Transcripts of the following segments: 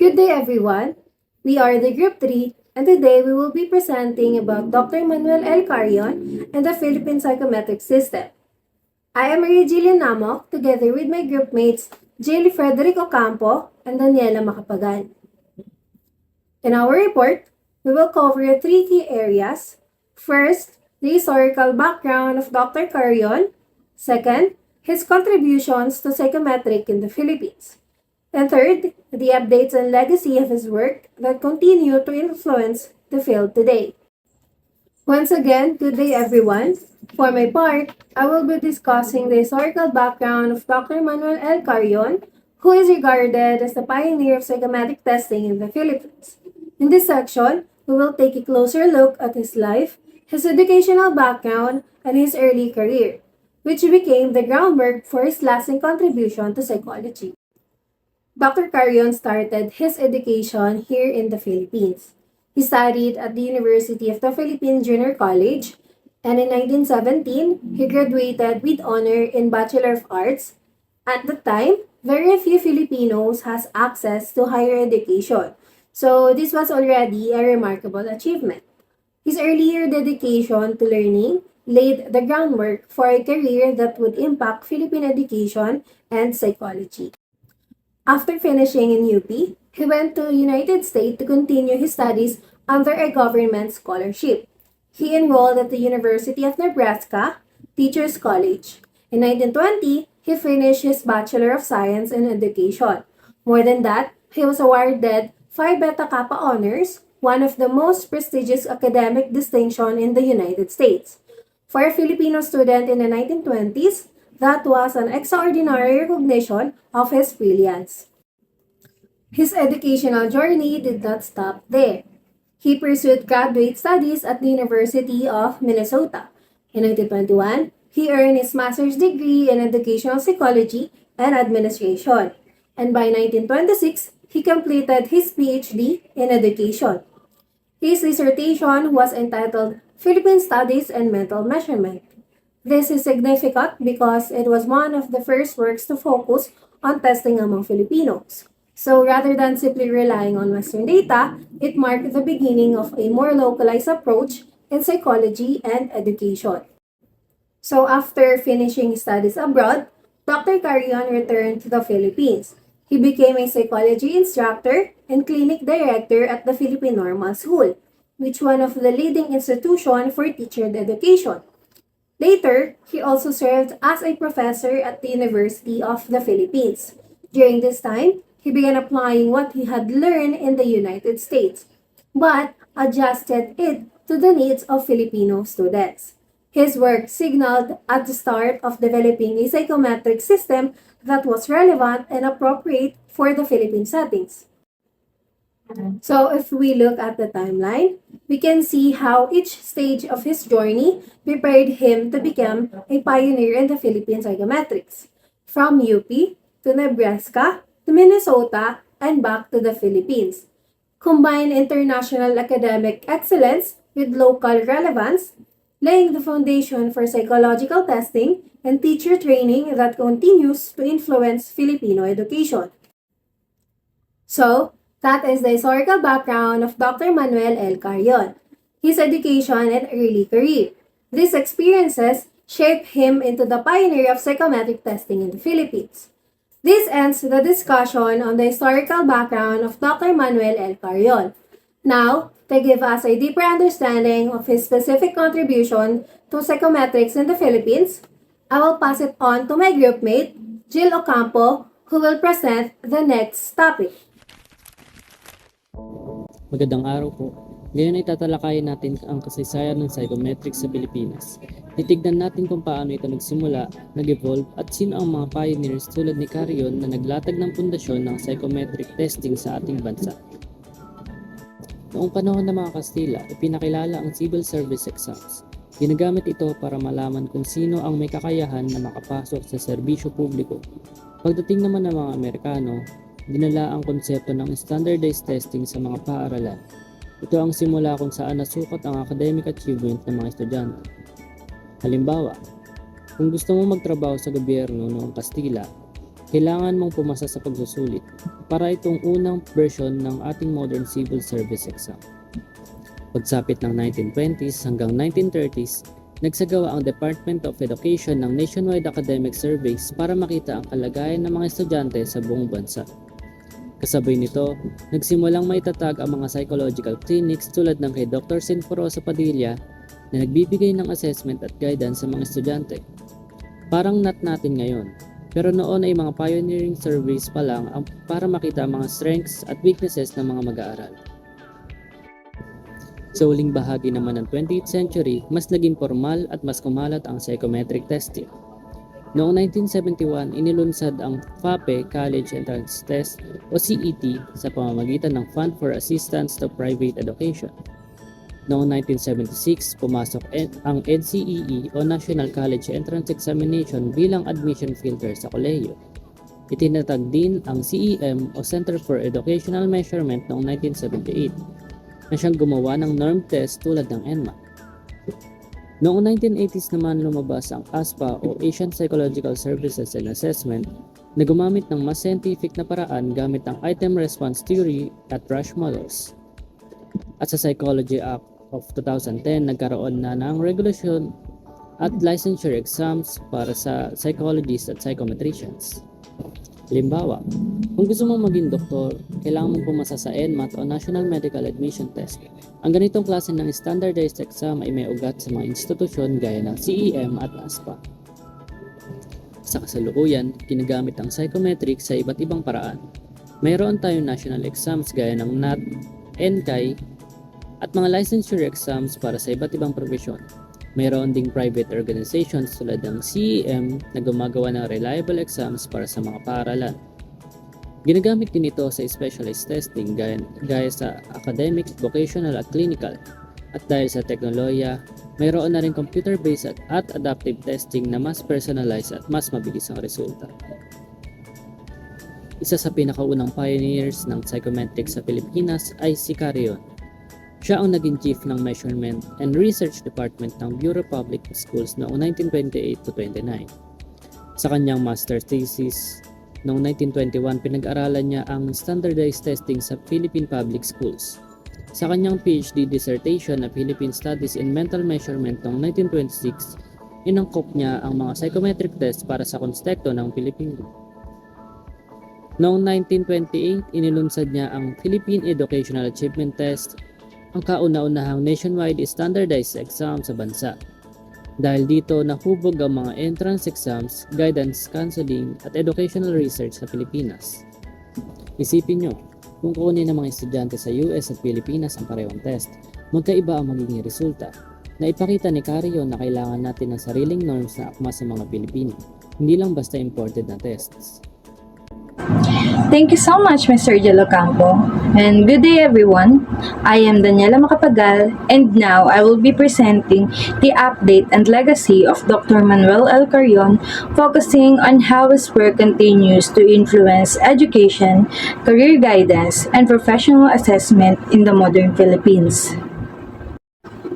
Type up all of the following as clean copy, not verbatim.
Good day, everyone. We are the Group 3, and today we will be presenting about Dr. Manuel Carreon and the Philippine Psychometric System. I am Maria Jillian Namok, together with my group mates Jill Frederick Ocampo and Daniela Macapagan. In our report, we will cover three key areas. First, the historical background of Dr. Carreon. Second, his contributions to psychometric in the Philippines. And third, the updates and legacy of his work that continue to influence the field today. Once again, good day everyone. For my part, I will be discussing the historical background of Dr. Manuel L. Carreon, who is regarded as the pioneer of psychometric testing in the Philippines. In this section, we will take a closer look at his life, his educational background, and his early career, which became the groundwork for his lasting contribution to psychology. Dr. Carreon started his education here in the Philippines. He studied at the University of the Philippines Junior College, and in 1917, he graduated with honor in Bachelor of Arts. At the time, very few Filipinos has access to higher education, so this was already a remarkable achievement. His earlier dedication to learning laid the groundwork for a career that would impact Philippine education and psychology. After finishing in UP, he went to United States to continue his studies under a government scholarship. He enrolled at the University of Nebraska Teachers College. In 1920, he finished his Bachelor of Science in Education. More than that, he was awarded Phi Beta Kappa Honors, one of the most prestigious academic distinctions in the United States. For a Filipino student in the 1920s, that was an extraordinary recognition of his brilliance. His educational journey did not stop there. He pursued graduate studies at the University of Minnesota. In 1921, he earned his master's degree in educational psychology and administration. And by 1926, he completed his PhD in education. His dissertation was entitled Philippine Studies and Mental Measurement. This is significant because it was one of the first works to focus on testing among Filipinos. So rather than simply relying on Western data, it marked the beginning of a more localized approach in psychology and education. So after finishing studies abroad, Dr. Carreon returned to the Philippines. He became a psychology instructor and clinic director at the Philippine Normal School, which one of the leading institutions for teacher education. Later, he also served as a professor at the University of the Philippines. During this time, he began applying what he had learned in the United States, but adjusted it to the needs of Filipino students. His work signaled at the start of developing a psychometric system that was relevant and appropriate for the Philippine settings. So if we look at the timeline, we can see how each stage of his journey prepared him to become a pioneer in the Philippine psychometrics. From UP to Nebraska to Minnesota and back to the Philippines. Combine international academic excellence with local relevance, laying the foundation for psychological testing and teacher training that continues to influence Filipino education. So, that is the historical background of Dr. Manuel L. Carreon, his education and early career. These experiences shaped him into the pioneer of psychometric testing in the Philippines. This ends the discussion on the historical background of Dr. Manuel L. Carreon. Now, to give us a deeper understanding of his specific contribution to psychometrics in the Philippines, I will pass it on to my group mate, Jill Ocampo, who will present the next topic. Magandang araw po. Ngayon ay tatalakayin natin ang kasaysayan ng psychometrics sa Pilipinas. Titignan natin kung paano ito nagsimula, nag-evolve at sino ang mga pioneers tulad ni Carreon na naglatag ng pundasyon ng psychometric testing sa ating bansa. Noong panahon ng mga Kastila, ipinakilala ang civil service exams. Ginagamit ito para malaman kung sino ang may kakayahan na makapasok sa serbisyo publiko. Pagdating naman ng mga Amerikano, dinala ang konsepto ng standardized testing sa mga paaralan. Ito ang simula kung saan nasukat ang academic achievement ng mga estudyante. Halimbawa, kung gusto mo magtrabaho sa gobyerno noong Kastila, kailangan mong pumasa sa pagsusulit para itong unang version ng ating modern civil service exam. Pagsapit ng 1920s hanggang 1930s, nagsagawa ang Department of Education ng nationwide academic surveys para makita ang kalagayan ng mga estudyante sa buong bansa. Kasabay nito, nagsimulang maitatag ang mga psychological clinics tulad ng kay Dr. Sinforosa Padilla na nagbibigay ng assessment at guidance sa mga estudyante. Parang natin ngayon, pero noon ay mga pioneering surveys pa lang para makita ang mga strengths at weaknesses ng mga mag-aaral. Sa huling bahagi naman ng 20th century, mas naging formal at mas kumalat ang psychometric testing. Noong 1971, inilunsad ang FAPE College Entrance Test o CET sa pamamagitan ng Fund for Assistance to Private Education. Noong 1976, pumasok ang NCEE o National College Entrance Examination bilang admission filter sa kolehiyo. Itinatag din ang CEM o Center for Educational Measurement noong 1978 na siyang gumawa ng norm test tulad ng NMAT. Noong 1980s naman lumabas ang ASPA o Asian Psychological Services and Assessment na gumamit ng mas scientific na paraan gamit ang item response theory at rush models. At sa Psychology Act of 2010, nagkaroon na ng regulasyon at licensure exams para sa psychologists at psychometricians. Halimbawa, kung gusto mong maging doktor, kailangan mong pumasa sa NMAT o National Medical Admission Test. Ang ganitong klase ng standardized exam ay may ugat sa mga institusyon gaya ng CEM at ASPA. Sa kasalukuyan, ginagamit ang psychometric sa iba't ibang paraan. Mayroon tayong national exams gaya ng NAT, NCAI, at mga licensure exams para sa iba't ibang profesyon. Mayroon ding private organizations tulad ng CEM na gumagawa ng reliable exams para sa mga paaralan. Ginagamit din ito sa specialized testing gaya sa academic, vocational at clinical. At dahil sa teknolohiya, mayroon na rin computer-based at adaptive testing na mas personalized at mas mabilis ang resulta. Isa sa pinakaunang pioneers ng psychometric sa Pilipinas ay si Carreon. Siya ang naging chief ng Measurement and Research Department ng Bureau of Public Schools noong 1928 to 29. Sa kanyang master's thesis, noong 1921 pinag-aralan niya ang standardized testing sa Philippine Public Schools. Sa kanyang PhD dissertation na Philippine Studies in Mental Measurement noong 1926, inangkop niya ang mga psychometric tests para sa konstekto ng Pilipino. Noong 1928, inilunsad niya ang Philippine Educational Achievement Test, ang kauna-unahang nationwide standardized exam sa bansa. Dahil dito, nahubog ang mga entrance exams, guidance counseling at educational research sa Pilipinas. Isipin nyo, kung kunin ng mga estudyante sa US at Pilipinas ang parehong test, magkaiba ang magiging resulta. Naipakita ni Carreon na kailangan natin ng sariling norms na akma sa mga Pilipino, hindi lang basta imported na tests. Thank you so much, Mr. Gelocampo, and good day everyone. I am Daniela Macapagal, and now I will be presenting the update and legacy of Dr. Manuel L. Carreon, focusing on how his work continues to influence education, career guidance, and professional assessment in the modern Philippines.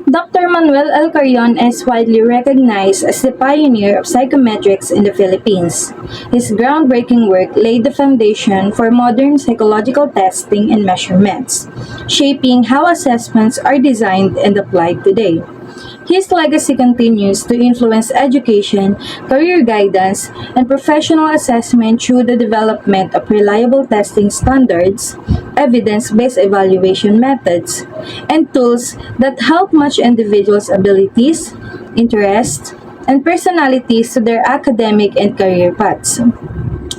Dr. Manuel L. Carreon is widely recognized as the pioneer of psychometrics in the Philippines. His groundbreaking work laid the foundation for modern psychological testing and measurements, shaping how assessments are designed and applied today. His legacy continues to influence education, career guidance, and professional assessment through the development of reliable testing standards, evidence-based evaluation methods, and tools that help match individuals' abilities, interests, and personalities to their academic and career paths.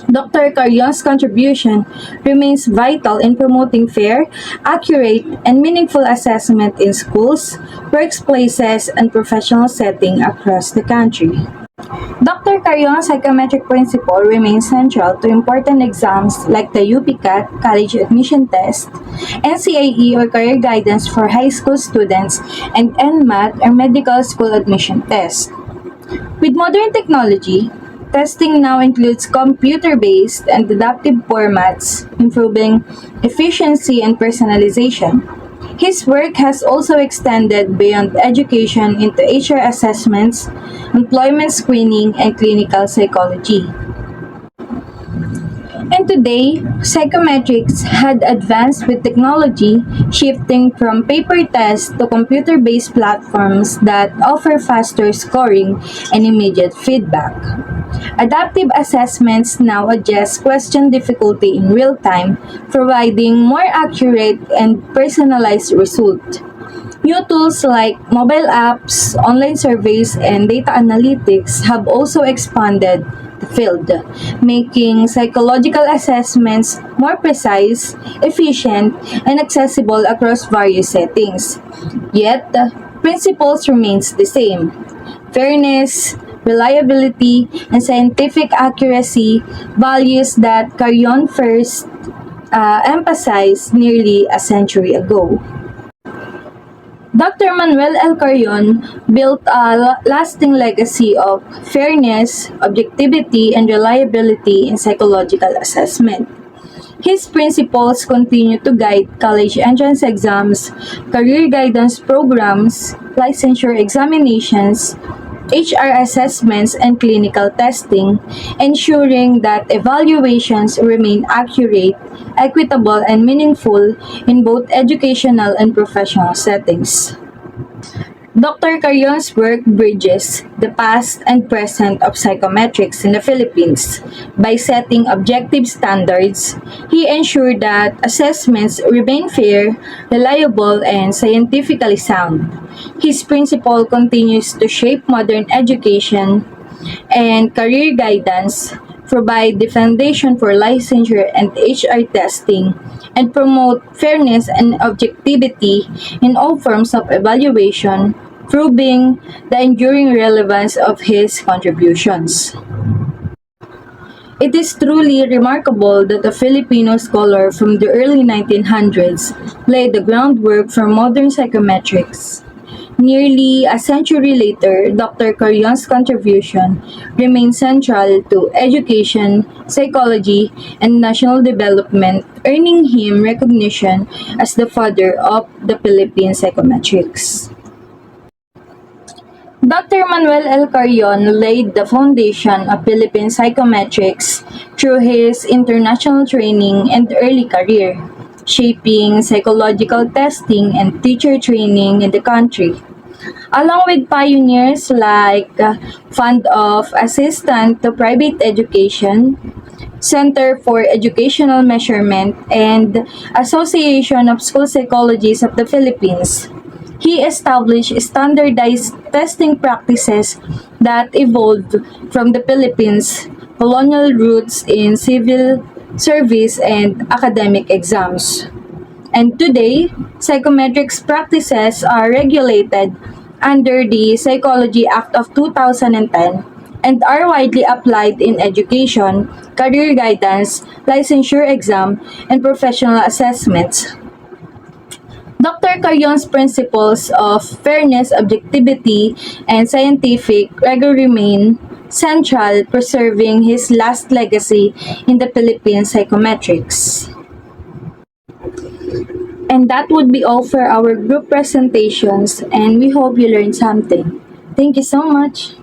Dr. Carreon's contribution remains vital in promoting fair, accurate, and meaningful assessment in schools, workplaces, and professional settings across the country. Dr. Carreon's psychometric principle remains central to important exams like the UPCAT, College Admission Test, NCAE or Career Guidance for High School Students, and NMAT or Medical School Admission Test. With modern technology, testing now includes computer-based and adaptive formats, improving efficiency and personalization. His work has also extended beyond education into HR assessments, employment screening, and clinical psychology. And today, psychometrics had advanced with technology, shifting from paper tests to computer-based platforms that offer faster scoring and immediate feedback. Adaptive assessments now adjust question difficulty in real time, providing more accurate and personalized results. New tools like mobile apps, online surveys, and data analytics have also expanded the field, making psychological assessments more precise, efficient, and accessible across various settings. Yet, the principles remains the same. Fairness, reliability, and scientific accuracy, values that Carreon first emphasized nearly a century ago. Dr. Manuel L. Carreon built a lasting legacy of fairness, objectivity, and reliability in psychological assessment. His principles continue to guide college entrance exams, career guidance programs, licensure examinations, HR assessments, and clinical testing, ensuring that evaluations remain accurate, equitable, and meaningful in both educational and professional settings. Dr. Carrion's work bridges the past and present of psychometrics in the Philippines. By setting objective standards, he ensured that assessments remain fair, reliable, and scientifically sound. His principle continues to shape modern education and career guidance, provide the foundation for licensure and HR testing, and promote fairness and objectivity in all forms of evaluation, proving the enduring relevance of his contributions. It is truly remarkable that a Filipino scholar from the early 1900s laid the groundwork for modern psychometrics. Nearly a century later, Dr. Carrion's contribution remains central to education, psychology, and national development, earning him recognition as the father of the Philippine psychometrics. Dr. Manuel L. Carreon laid the foundation of Philippine psychometrics through his international training and early career, shaping psychological testing and teacher training in the country. Along with pioneers like Fund of Assistance to Private Education, Center for Educational Measurement, and Association of School Psychologists of the Philippines, he established standardized testing practices that evolved from the Philippines' colonial roots in civil service and academic exams. And today, psychometrics practices are regulated under the Psychology Act of 2010 and are widely applied in education, career guidance, licensure exam, and professional assessments. Dr. Carrion's principles of fairness, objectivity, and scientific rigor remain central, preserving his last legacy in the Philippine psychometrics. And that would be all for our group presentations, and we hope you learned something. Thank you so much.